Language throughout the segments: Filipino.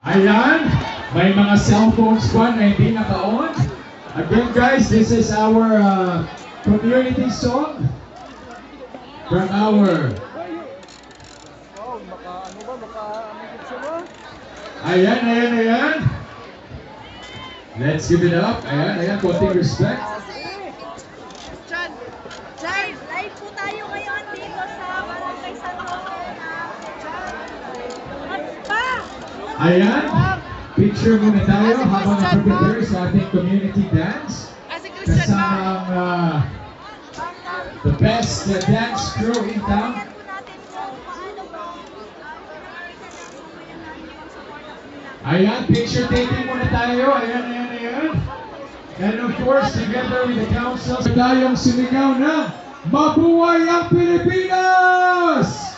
Ayan, may mga cellphones pa na hindi naka-on. Again guys, this is our community song from our... Ayan. Let's give it up. Ayan, konting respect. Chan, live po tayo ngayon dito sa Barangay San Jose na Ayan, picture muna tayo habang nag-prepare sa ating community dance. Kasamang the best dance crew in town. Ayan, picture taking muna tayo. Ayan. And of course, together with the council, tayong sumigaw na Mabuhay ang Pilipinas!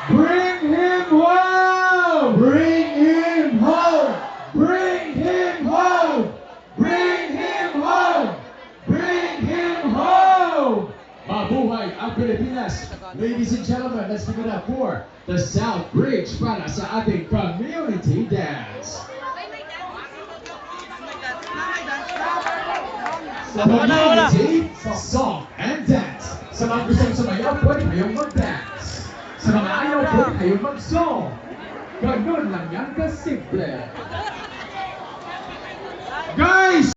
Bring him home! Bring him home! Bring him home! Bring him home! Bring him home! Mabuhay ang Pilipinas! Ladies and gentlemen, let's give it up for the South Bridge para sa ating community dance. Community song and dance. Sa mga gustong sumayaw, pwede kayong mag-dance. Sa mga ayaw, pwede kayong mag-song. Ganun lang yan kasimple. Guys!